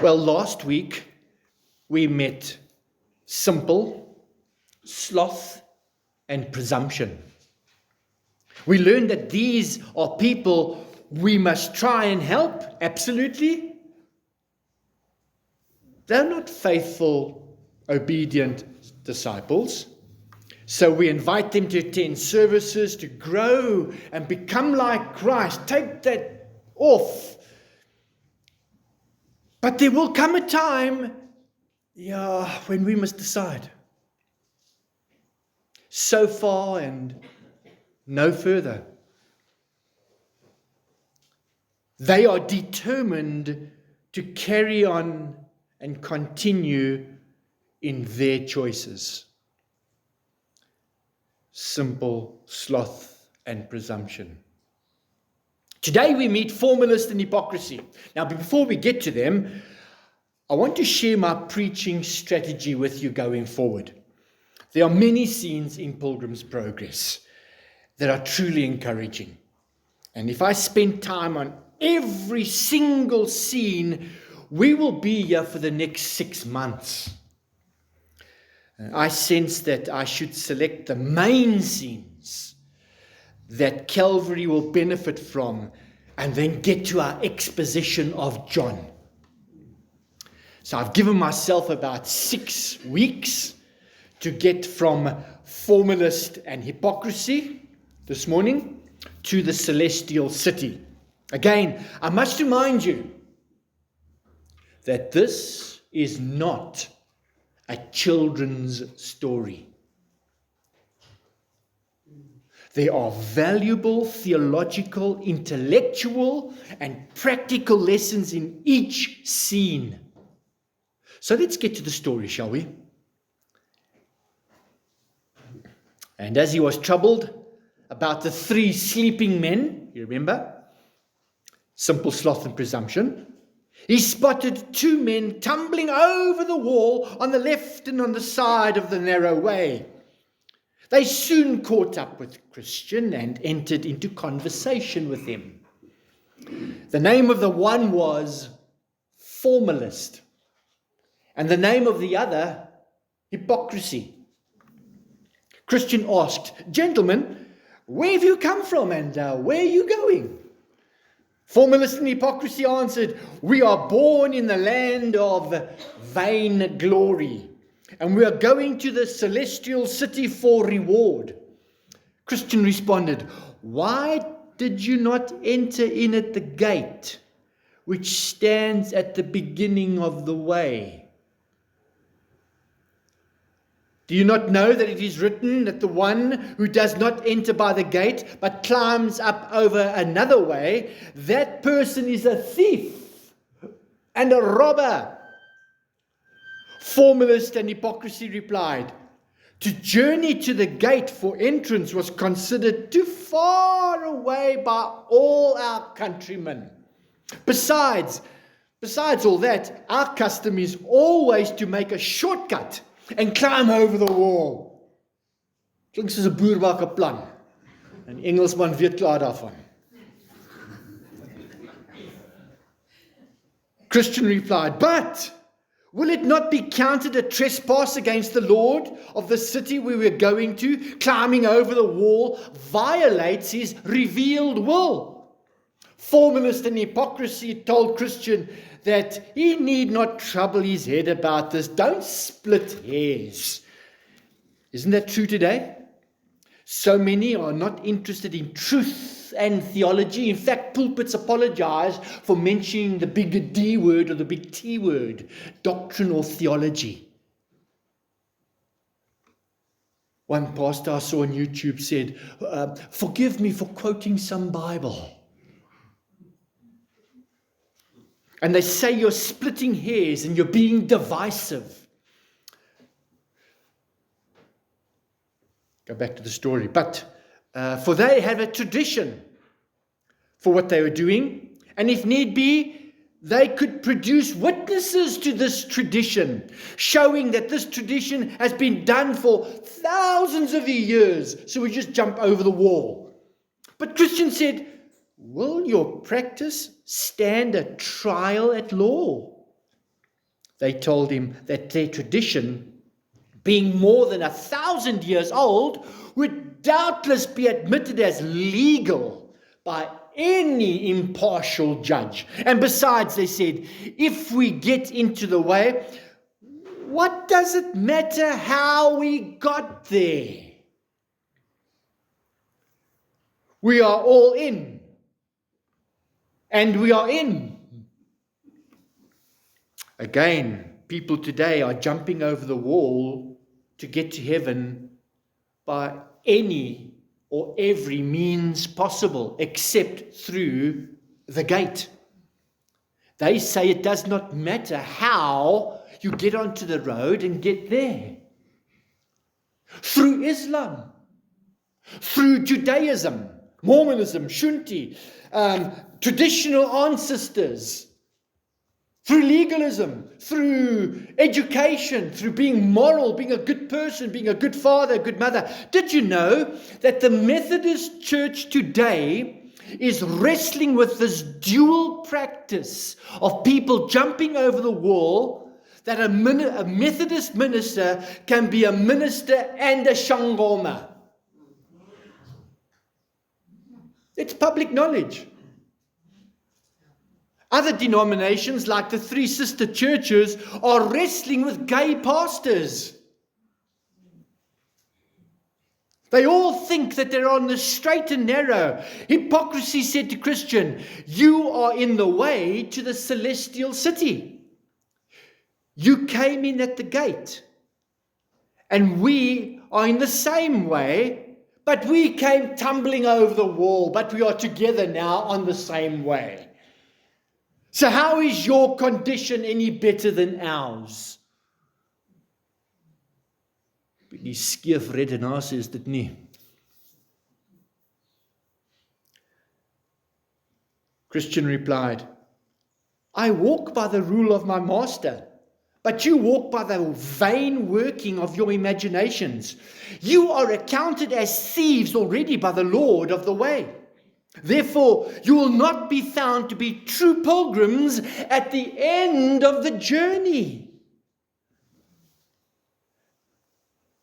Well, last week we met simple, sloth, and presumption. We learned that these are people we must try and help, absolutely. They're not faithful, obedient disciples. So we invite them to attend services, to grow and become like Christ. Take that off. But there will come a time, when we must decide. So far and no further. They are determined to carry on and continue in their choices. Simple, sloth, and presumption. Today we meet formalist and hypocrisy. Now, before we get to them, I want to share my preaching strategy with you going forward. There are many scenes in Pilgrim's Progress that are truly encouraging. And if I spend time on every single scene, we will be here for the next 6 months. I sense that I should select the main scenes that Calvary will benefit from, and then get to our exposition of John. So I've given myself about 6 weeks to get from formalist and hypocrisy this morning to the celestial city. Again, I must remind you that this is not a children's story. There are valuable theological, intellectual, and practical lessons in each scene. So let's get to the story, shall we? And as he was troubled about the 3 sleeping men, you remember? Simple sloth and presumption. He spotted 2 men tumbling over the wall on the left and on the side of the narrow way. They soon caught up with Christian and entered into conversation with him. The name of the one was Formalist, and the name of the other, Hypocrisy. Christian asked, "Gentlemen, where have you come from and where are you going?" Formalist and Hypocrisy answered, "We are born in the land of vainglory, and we are going to the celestial city for reward." Christian responded, "Why did you not enter in at the gate, which stands at the beginning of the way? Do you not know that it is written that the one who does not enter by the gate, but climbs up over another way, that person is a thief and a robber?" Formalist and Hypocrisy replied, "To journey to the gate for entrance was considered too far away by all our countrymen. Besides all that, our custom is always to make a shortcut and climb over the wall." Klink soos 'n boerbakke plan. 'n Engelsman weet klaar daarvan. Christian replied, "But will it not be counted a trespass against the Lord of the city we were going to? Climbing over the wall violates his revealed will." Formalist and Hypocrisy told Christian that he need not trouble his head about this. Don't split hairs. Isn't that true today? So many are not interested in truth and theology. In fact, pulpits apologize for mentioning the big D word or the big T word, doctrine or theology. One pastor I saw on YouTube said, "Forgive me for quoting some Bible." And they say you're splitting hairs and you're being divisive. Go back to the story. But for they have a tradition for what they were doing. And if need be, they could produce witnesses to this tradition, showing that this tradition has been done for thousands of years. So we just jump over the wall. But Christian said, "Will your practice stand a trial at law?" they told him that their tradition, being more than 1,000 years old, would doubtless be admitted as legal by any impartial judge. And besides, they said, if we get into the way, what does it matter how we got there? We are all in. And we are in. Again, people today are jumping over the wall to get to heaven by any or every means possible, except through the gate. They say it does not matter how you get onto the road and get there. Through Islam, through Judaism, Mormonism, Shunti, traditional ancestors, through legalism, through education, through being moral, being a good person, being a good father, a good mother. Did you know that the Methodist Church today is wrestling with this dual practice of people jumping over the wall, that a Methodist minister can be a minister and a Shangoma? It's public knowledge. Other denominations, like the Three Sister Churches, are wrestling with gay pastors. They all think that they're on the straight and narrow. Hypocrisy said to Christian, you are in the way to the celestial city. You came in at the gate. And we are in the same way, but we came tumbling over the wall, but we are together now on the same way. So how is your condition any better than ours? Die skeef redenasie is dit nie. Christian replied, I walk by the rule of my master, but you walk by the vain working of your imaginations. You are accounted as thieves already by the Lord of the way. Therefore, you will not be found to be true pilgrims at the end of the journey.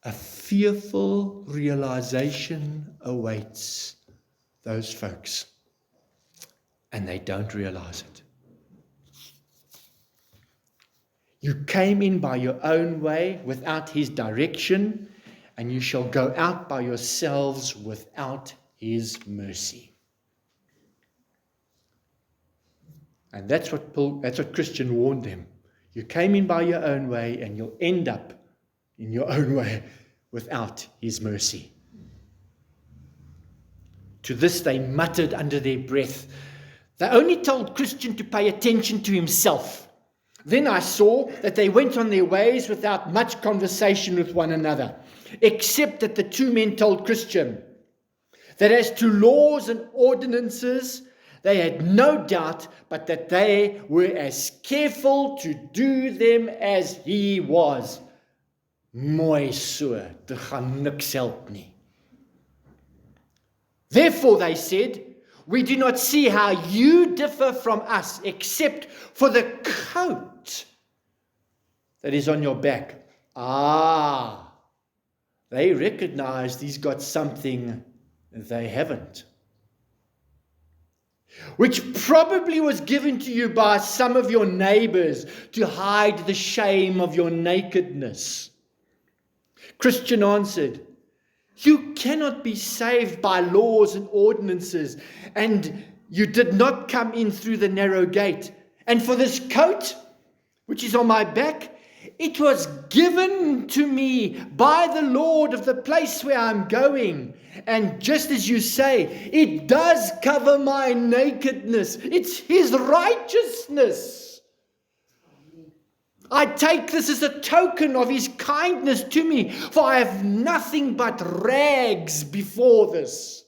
A fearful realization awaits those folks, and they don't realize it. You came in by your own way without his direction, and you shall go out by yourselves without his mercy. And that's what Christian warned them. You came in by your own way, and you'll end up in your own way without his mercy. To this they muttered under their breath. They only told Christian to pay attention to himself. Then I saw that they went on their ways without much conversation with one another, except that the two men told Christian that as to laws and ordinances, they had no doubt, but that they were as careful to do them as he was. Mooi so, dit gaan niks help nie. Therefore, they said, we do not see how you differ from us, except for the coat that is on your back. Ah, they recognized he's got something they haven't, which probably was given to you by some of your neighbors to hide the shame of your nakedness. Christian answered, you cannot be saved by laws and ordinances, and you did not come in through the narrow gate. And for this coat, which is on my back, it was given to me by the Lord of the place where I'm going. And just as you say, it does cover my nakedness. It's his righteousness. I take this as a token of his kindness to me, for I have nothing but rags before this.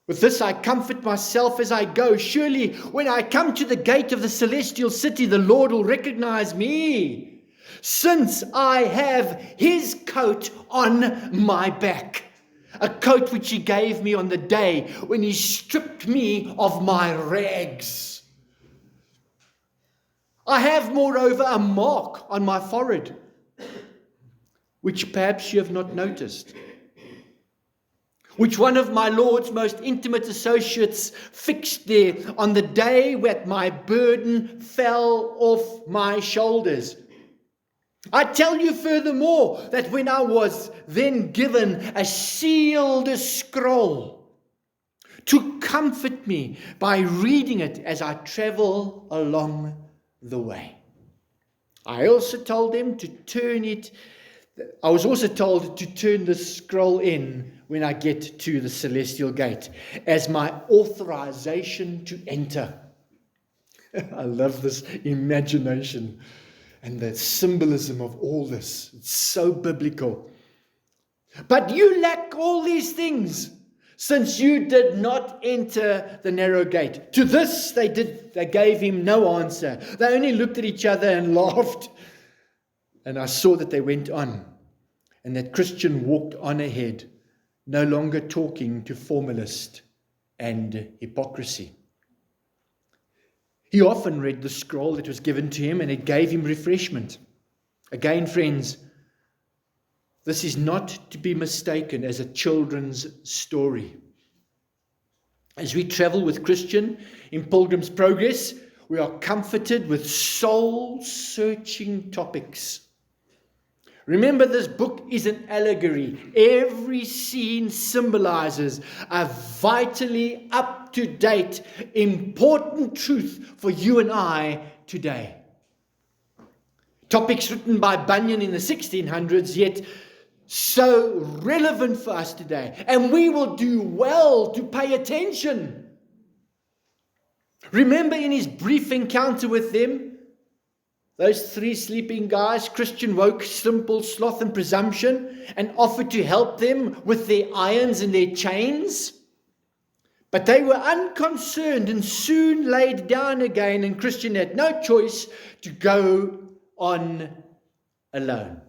With this I comfort myself as I go. Surely when I come to the gate of the celestial city, the Lord will recognize me, since I have his coat on my back. A coat which he gave me on the day when he stripped me of my rags. I have, moreover, a mark on my forehead, which perhaps you have not noticed, which one of my Lord's most intimate associates fixed there on the day that my burden fell off my shoulders. I tell you furthermore that when I was then given a sealed scroll to comfort me by reading it as I travel along the way. I was also told to turn the scroll in when I get to the celestial gate as my authorization to enter. I love this imagination and the symbolism of all this. It's so biblical. But you lack all these things, since you did not enter the narrow gate. To this they gave him no answer. They only looked at each other and laughed. And I saw that they went on, and that Christian walked on ahead, no longer talking to formalist and hypocrisy. He often read the scroll that was given to him, and it gave him refreshment. Again, friends, this is not to be mistaken as a children's story. As we travel with Christian in Pilgrim's Progress, we are comforted with soul-searching topics. Remember, this book is an allegory. Every scene symbolizes a vitally up-to-date, important truth for you and I today. Topics written by Bunyan in the 1600s, yet so relevant for us today. And we will do well to pay attention. Remember in his brief encounter with them, those three sleeping guys, Christian woke simple sloth and presumption and offered to help them with their irons and their chains. But they were unconcerned and soon laid down again, and Christian had no choice to go on alone.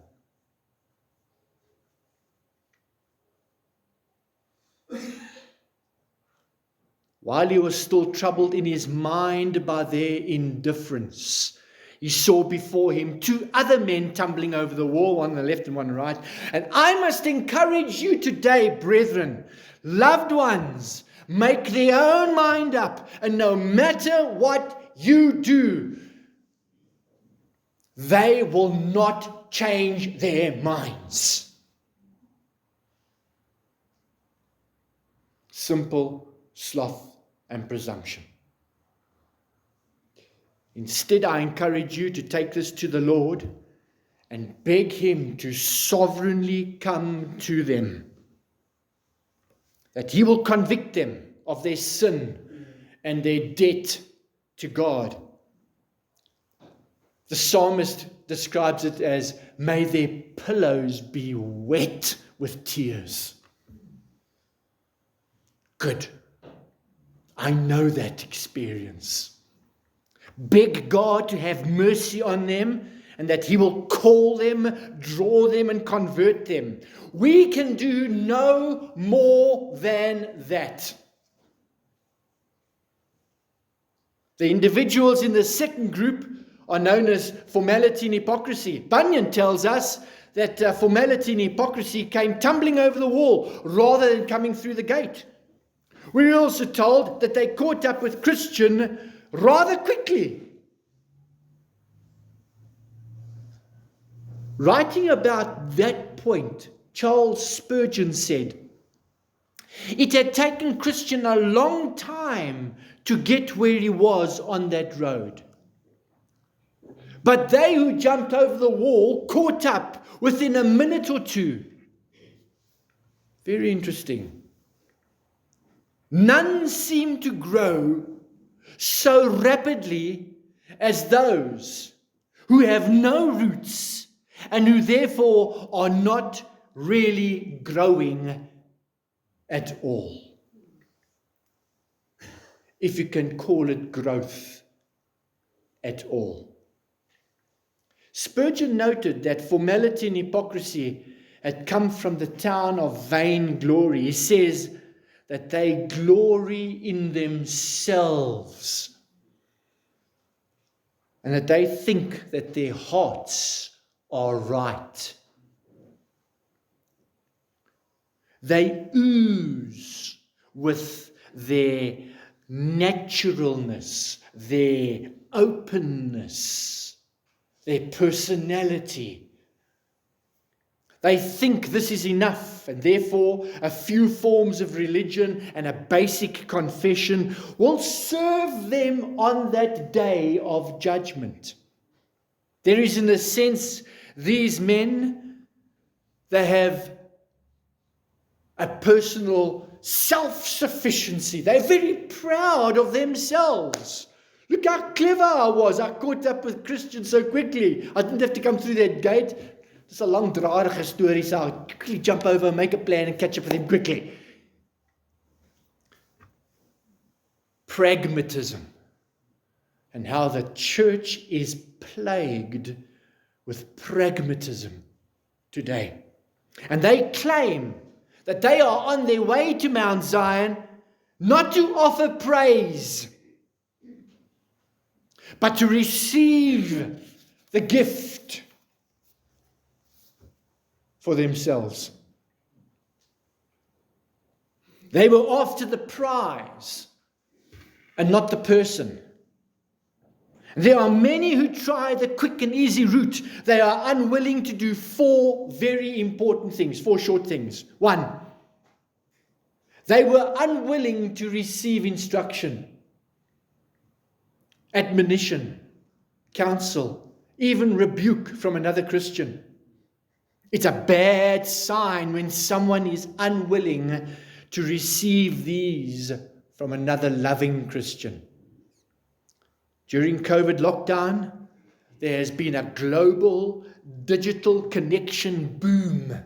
While he was still troubled in his mind by their indifference, he saw before him two other men tumbling over the wall, one on the left and one on the right. And I must encourage you today, brethren, loved ones, make their own mind up, and no matter what you do, they will not change their minds. Simple sloth and presumption. Instead, I encourage you to take this to the Lord and beg him to sovereignly come to them, that he will convict them of their sin and their debt to God. The psalmist describes it as, may their pillows be wet with tears. Good. I know that experience. Beg God to have mercy on them and that he will call them, draw them, and convert them. We can do no more than that. The individuals in the second group are known as formality and hypocrisy. Bunyan tells us that formality and hypocrisy came tumbling over the wall rather than coming through the gate. We're also told that they caught up with Christian rather quickly. Writing about that point, Charles Spurgeon said, it had taken Christian a long time to get where he was on that road. But they who jumped over the wall caught up within a minute or two. Very interesting. None seem to grow so rapidly as those who have no roots and who therefore are not really growing at all. If you can call it growth at all. Spurgeon noted that formality and hypocrisy had come from the town of vainglory. He says that they glory in themselves. and that they think that their hearts are right. They ooze with their naturalness, their openness, their personality. They think this is enough, and therefore a few forms of religion and a basic confession will serve them on that day of judgment. There is, in a sense, these men, they have a personal self-sufficiency. They're very proud of themselves. Look how clever I was. I caught up with Christians so quickly. I didn't have to come through that gate. It's a long, dradige story, so I'll quickly jump over, make a plan, and catch up with them quickly. Pragmatism, and how the church is plagued with pragmatism today. And they claim that they are on their way to Mount Zion, not to offer praise, but to receive the gift for themselves. They were after the prize and not the person. There are many who try the quick and easy route. They are unwilling to do 4 very important things, 4 short things. 1, they were unwilling to receive instruction, admonition, counsel, even rebuke from another Christian. It's a bad sign when someone is unwilling to receive these from another loving Christian. During COVID lockdown, there has been a global digital connection boom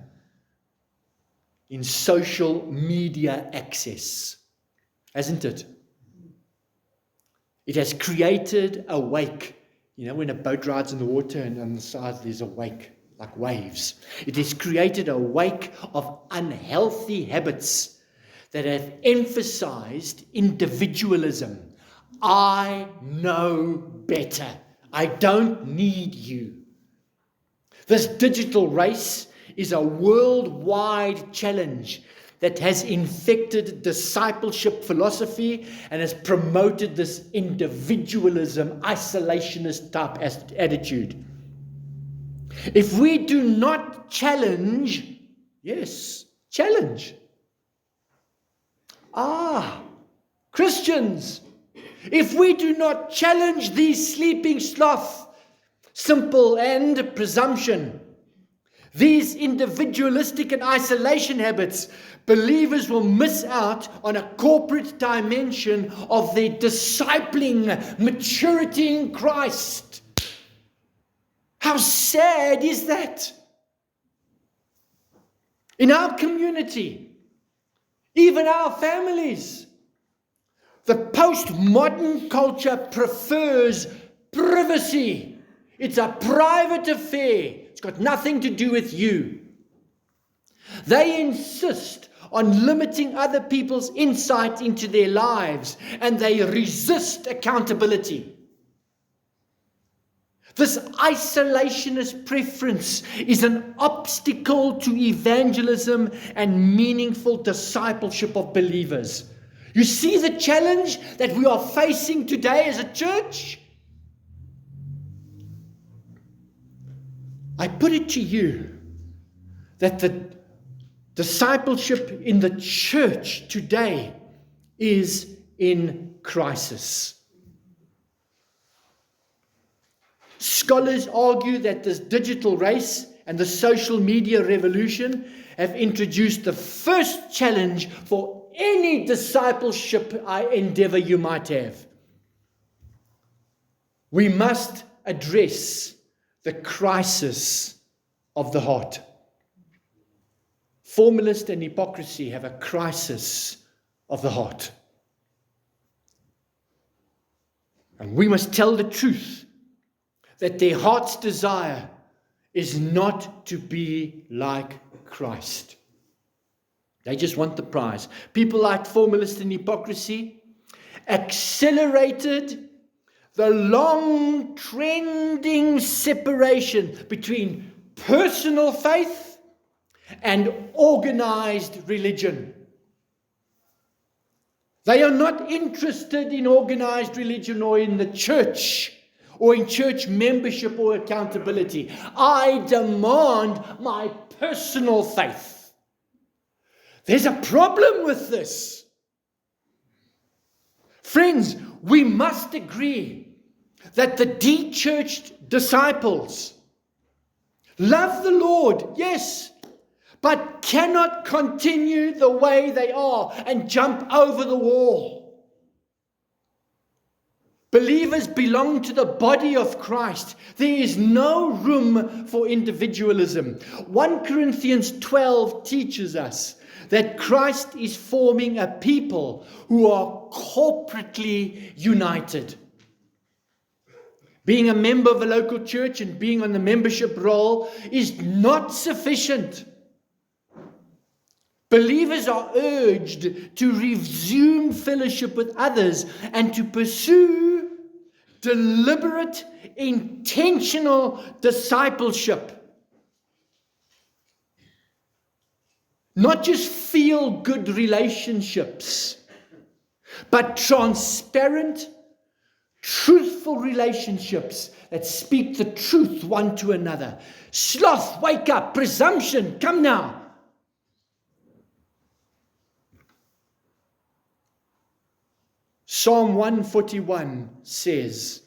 in social media access, hasn't it? It has created a wake. You know, when a boat rides in the water and on the side there's a wake, like waves. It has created a wake of unhealthy habits that have emphasized individualism. I know better. I don't need you. This digital race is a worldwide challenge that has infected discipleship philosophy and has promoted this individualism, isolationist type attitude. If we do not challenge, challenge. Christians, if we do not challenge these sleeping sloth, simple and presumption, these individualistic and isolation habits, believers will miss out on a corporate dimension of their discipling maturity in Christ. How sad is that? In our community, even our families, the postmodern culture prefers privacy. It's a private affair. It's got nothing to do with you. They insist on limiting other people's insight into their lives, and they resist accountability. This isolationist preference is an obstacle to evangelism and meaningful discipleship of believers. You see the challenge that we are facing today as a church? I put it to you that the discipleship in the church today is in crisis. Scholars argue that this digital race and the social media revolution have introduced the first challenge for any discipleship endeavor you might have. We must address the crisis of the heart. Formalist and hypocrisy have a crisis of the heart. And we must tell the truth that their heart's desire is not to be like Christ. They just want the prize. People like formalist and hypocrisy accelerated the long trending separation between personal faith and organized religion. They are not interested in organized religion or in the church or in church membership or accountability. I demand my personal faith. There's a problem with this. Friends, we must agree that the de-churched disciples love the Lord, yes, but cannot continue the way they are and jump over the wall. Believers belong to the body of Christ. There is no room for individualism. 1 Corinthians 12 teaches us that Christ is forming a people who are corporately united. Being a member of a local church and being on the membership roll is not sufficient. Believers are urged to resume fellowship with others and to pursue deliberate, intentional discipleship. Not just feel-good relationships, but transparent, truthful relationships that speak the truth one to another. Sloth, wake up. Presumption, come now. Psalm 141 says,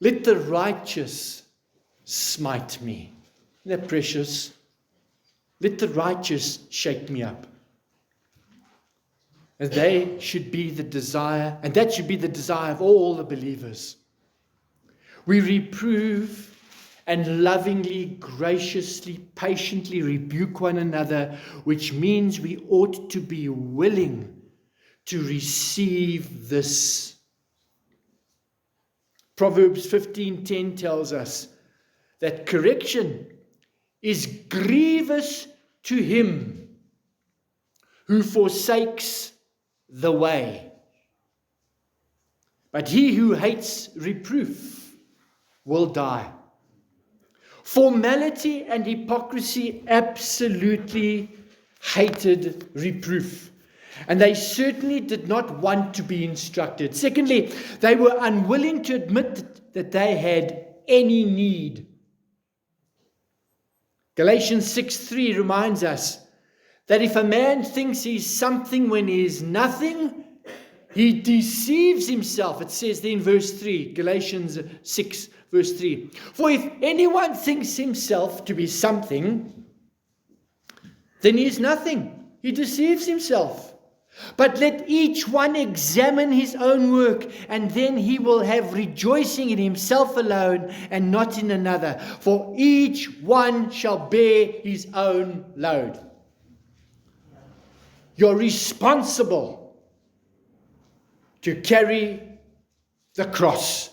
"Let the righteous smite me." Isn't that precious? Let the righteous shake me up. And they should be the desire, and that should be the desire of all the believers. We reprove and lovingly, graciously, patiently rebuke one another, which means we ought to be willing to receive this. Proverbs 15:10 tells us that correction is grievous to him who forsakes the way, but he who hates reproof will die. Formality and hypocrisy absolutely hated reproof, and they certainly did not want to be instructed. Secondly, they were unwilling to admit that they had any need. Galatians 6:3 reminds us that if a man thinks he's something when he is nothing, he deceives himself. It says there in verse 3, Galatians 6, verse 3. For if anyone thinks himself to be something, then he is nothing. He deceives himself. But let each one examine his own work, and then he will have rejoicing in himself alone and not in another. For each one shall bear his own load. You're responsible to carry the cross.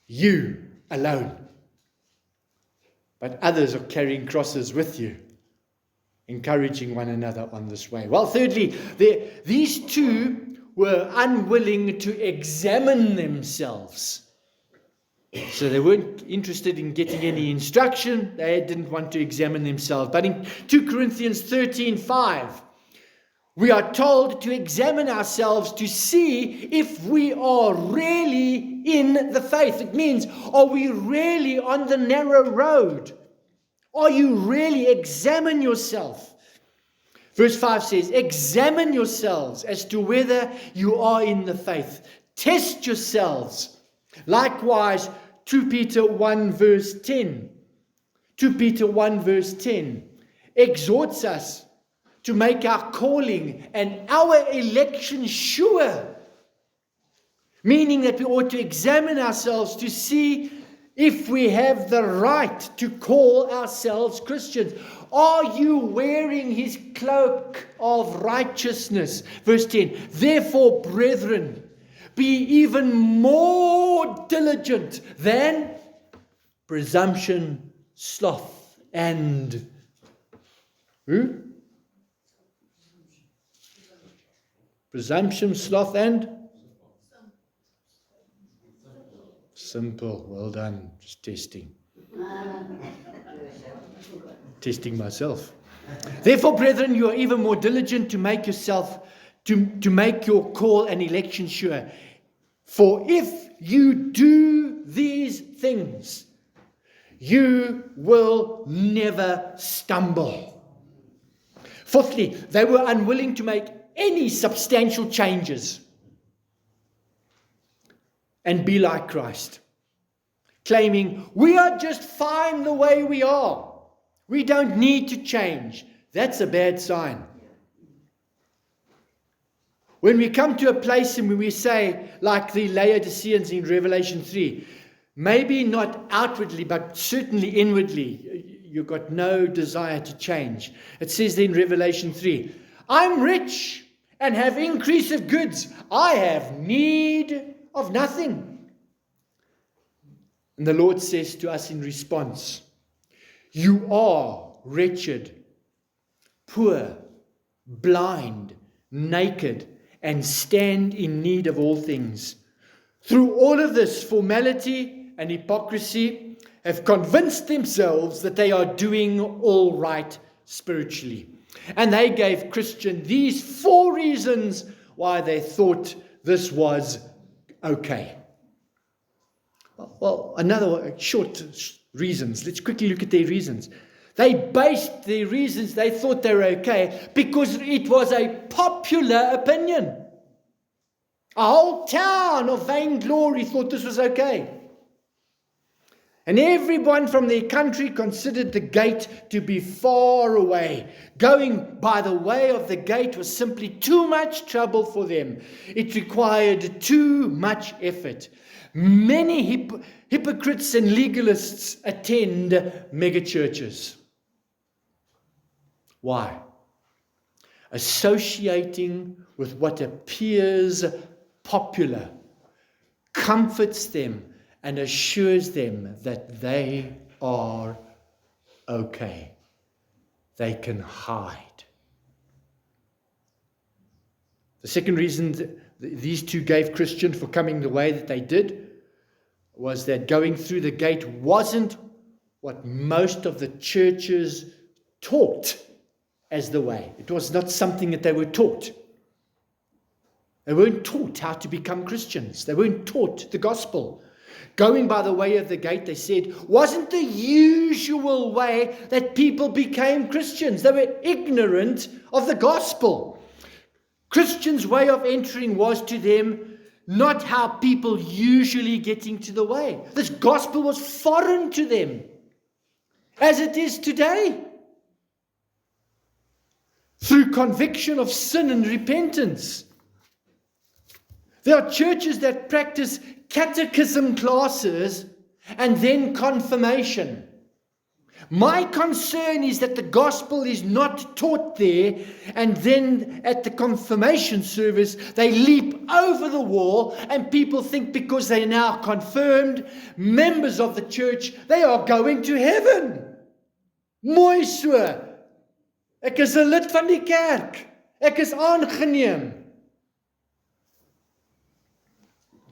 You alone. But others are carrying crosses with you, encouraging one another on this way. Well, thirdly, these two were unwilling to examine themselves. So they weren't interested in getting any instruction. They didn't want to examine themselves. But in 2 Corinthians 13:5, we are told to examine ourselves to see if we are really in the faith. It means, are we really on the narrow road? Are you really? Examine yourself. Verse 5 says, examine yourselves as to whether you are in the faith. Test yourselves. Likewise, 2 Peter 1 verse 10. 2 Peter 1 verse 10 exhorts us to make our calling and our election sure. Meaning that we ought to examine ourselves to see if we have the right to call ourselves Christians. Are you wearing his cloak of righteousness? Verse 10, therefore, brethren, be even more diligent than presumption, sloth, and presumption, sloth, and Simple. Well done. Just testing. Testing myself. Therefore, brethren, you are even more diligent to make yourself, to make your call and election sure. For if you do these things, you will never stumble. Fourthly, they were unwilling to make any substantial changes and be like Christ, claiming, we are just fine the way we are. We don't need to change. That's a bad sign. When we come to a place and we say, like the Laodiceans in Revelation 3, maybe not outwardly, but certainly inwardly, you've got no desire to change. It says in Revelation 3, I'm rich and have increase of goods. I have need of nothing. And the Lord says to us in response, you are wretched, poor, blind, naked, and stand in need of all things. Through all of this, formality and hypocrisy have convinced themselves that they are doing all right spiritually. And they gave Christian these 4 reasons why they thought this was okay. Well, another short reasons. Let's quickly look at their reasons. They based their reasons, they thought they were okay, because it was a popular opinion. A whole town of vainglory thought this was okay. And everyone from their country considered the gate to be far away. Going by the way of the gate was simply too much trouble for them. It required too much effort. Many hypocrites and legalists attend megachurches. Why? Associating with what appears popular comforts them and assures them that they are okay. They can hide. The second reason these two gave Christian for coming the way that they did was that going through the gate wasn't what most of the churches taught as the way. It was not something that they were taught. They weren't taught how to become Christians. They weren't taught the gospel. Going by the way of the gate, they said, wasn't the usual way that people became Christians. They were ignorant of the gospel. Christians' way of entering was to them not how people usually get into the way. This gospel was foreign to them, as it is today. Through conviction of sin and repentance. There are churches that practice catechism classes and then confirmation. My concern is that the gospel is not taught there, and then at the confirmation service, they leap over the wall, and people think because they are now confirmed members of the church, they are going to heaven. Mooi so. Ek is 'n lid van die kerk. Ek is aangeneem.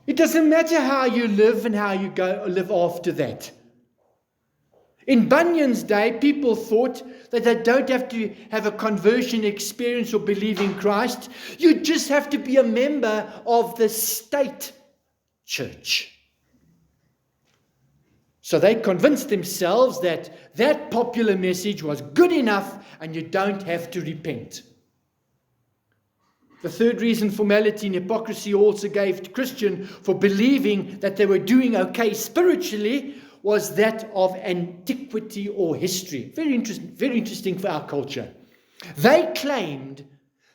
It doesn't matter how you live and how you live after that. In Bunyan's day, people thought that they don't have to have a conversion experience or believe in Christ. You just have to be a member of the state church. So they convinced themselves that that popular message was good enough and you don't have to repent. The third reason formality and hypocrisy also gave Christian for believing that they were doing okay spiritually was that of antiquity or history. Very interesting for our culture. They claimed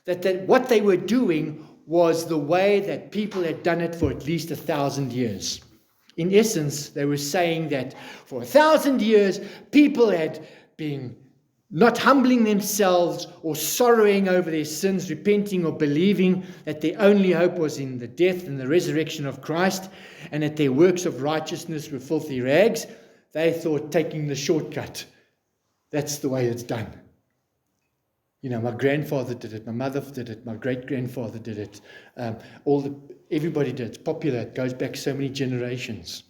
that what they were doing was the way that people had done it for at least 1,000 years. In essence, they were saying that for 1,000 years, people had been not humbling themselves or sorrowing over their sins, repenting or believing that their only hope was in the death and the resurrection of Christ, and that their works of righteousness were filthy rags. They thought taking the shortcut, that's the way it's done. You know, my grandfather did it, my mother did it, my great-grandfather did it. Everybody did it. It's popular. It goes back so many generations.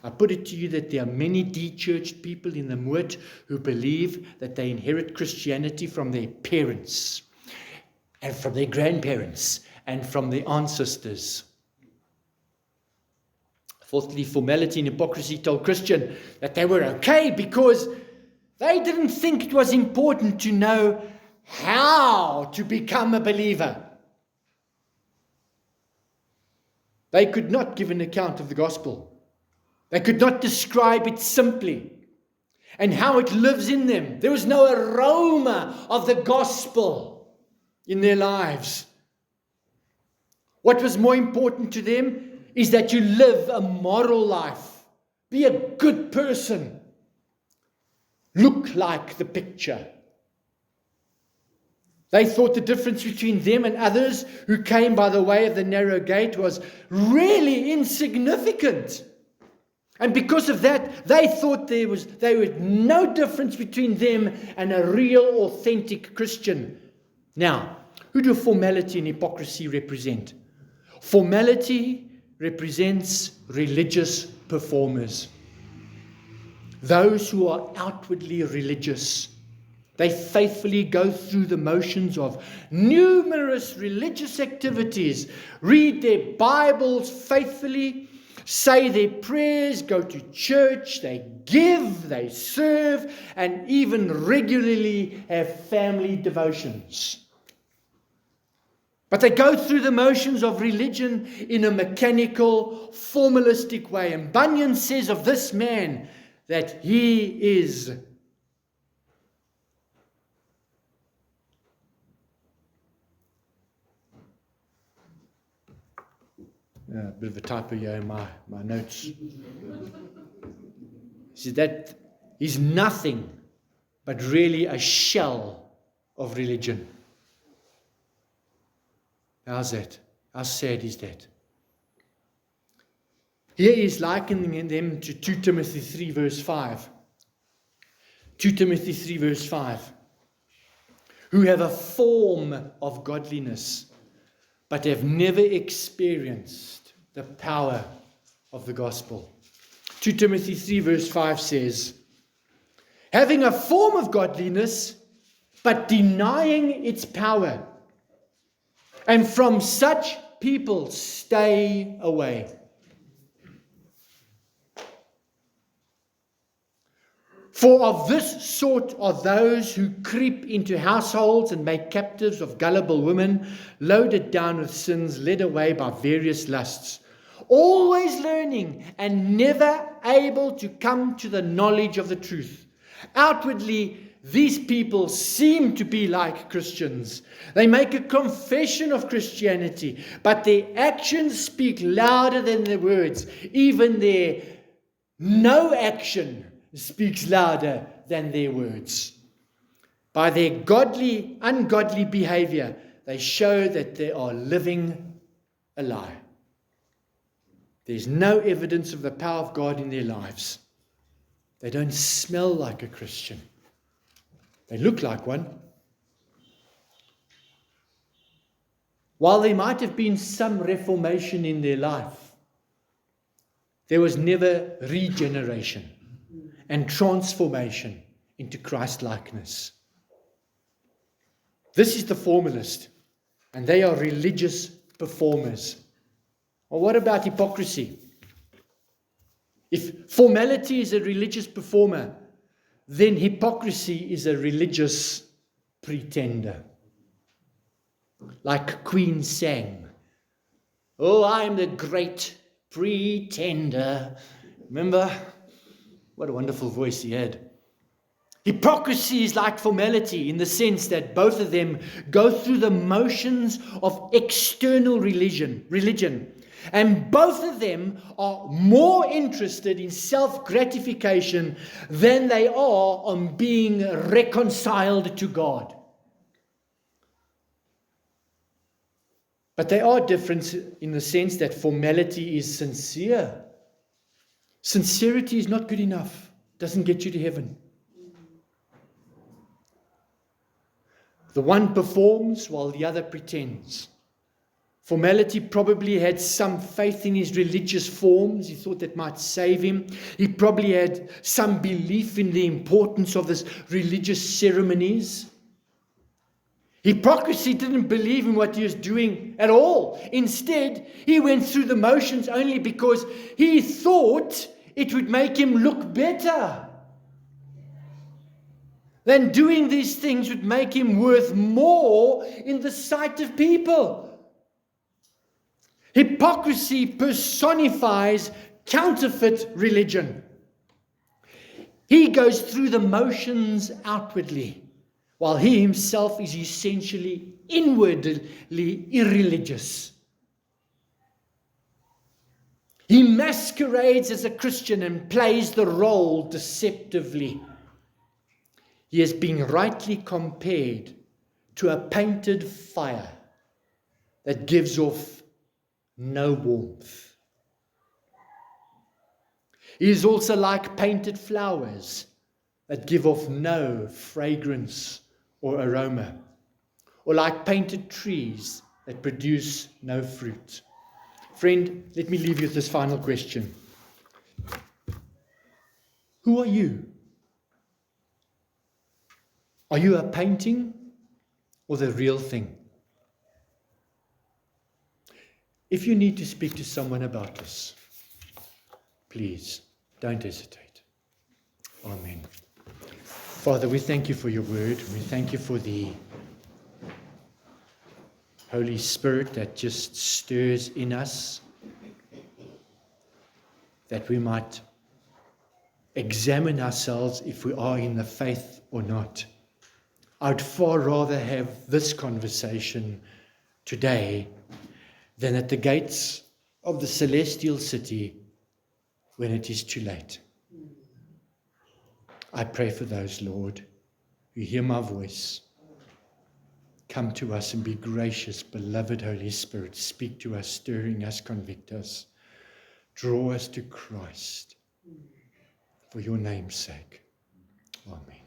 I put it to you that there are many de-churched people in the Moot who believe that they inherit Christianity from their parents and from their grandparents and from their ancestors. Fourthly, formality and hypocrisy told Christian that they were okay because they didn't think it was important to know how to become a believer. They could not give an account of the gospel. They could not describe it simply and how it lives in them. There was no aroma of the gospel in their lives. What was more important to them is that you live a moral life. Be a good person. Look like the picture. They thought the difference between them and others who came by the way of the narrow gate was really insignificant. And because of that, they thought there was no difference between them and a real, authentic Christian. Now, who do formality and hypocrisy represent? Formality represents religious performers. Those who are outwardly religious. They faithfully go through the motions of numerous religious activities, read their Bibles faithfully, say their prayers, go to church, they give, they serve, and even regularly have family devotions. But they go through the motions of religion in a mechanical, formalistic way. And Bunyan says of this man that he is a bit of a typo here in my notes. He said that he's nothing but really a shell of religion. How's that? How sad is that? Here he's likening them to 2 Timothy 3 verse 5. 2 Timothy 3 verse 5. Who have a form of godliness, but have never experienced the power of the gospel. 2 Timothy 3 verse 5 says, having a form of godliness, but denying its power. And from such people stay away. For of this sort are those who creep into households and make captives of gullible women, loaded down with sins, led away by various lusts, always learning and never able to come to the knowledge of the truth. Outwardly, these people seem to be like Christians. They make a confession of Christianity, but their actions speak louder than their words. Even their no action speaks louder than their words. By their ungodly behavior, they show that they are living a lie. There's no evidence of the power of God in their lives. They don't smell like a Christian. They look like one. While there might have been some reformation in their life, there was never regeneration and transformation into Christ-likeness. This is the formalist, and they are religious performers. Well, what about hypocrisy? If formality is a religious performer, then hypocrisy is a religious pretender. Like Queen sang, oh, I'm the great pretender. Remember? What a wonderful voice he had. Hypocrisy is like formality in the sense that both of them go through the motions of external religion. And both of them are more interested in self-gratification than they are on being reconciled to God. But they are different in the sense that formality is sincere. Sincerity is not good enough. It doesn't get you to heaven. The one performs while the other pretends. Formality probably had some faith in his religious forms. He thought that might save him. He probably had some belief in the importance of his religious ceremonies. Hypocrisy didn't believe in what he was doing at all. Instead, he went through the motions only because he thought it would make him look better. Then doing these things would make him worth more in the sight of people. Hypocrisy personifies counterfeit religion. He goes through the motions outwardly, while he himself is essentially inwardly irreligious. He masquerades as a Christian and plays the role deceptively. He has been rightly compared to a painted fire that gives off no warmth. He is also like painted flowers that give off no fragrance or aroma, or like painted trees that produce no fruit. Friend, let me leave you with this final question. Who are you? Are you a painting or the real thing? If you need to speak to someone about this, please don't hesitate. Amen. Father, we thank you for your word. We thank you for the Holy Spirit that just stirs in us, that we might examine ourselves if we are in the faith or not. I'd far rather have this conversation today than at the gates of the celestial city when it is too late. I pray for those, Lord, who hear my voice. Come to us and be gracious, beloved Holy Spirit. Speak to us, stirring us, convict us. Draw us to Christ for your name's sake. Amen.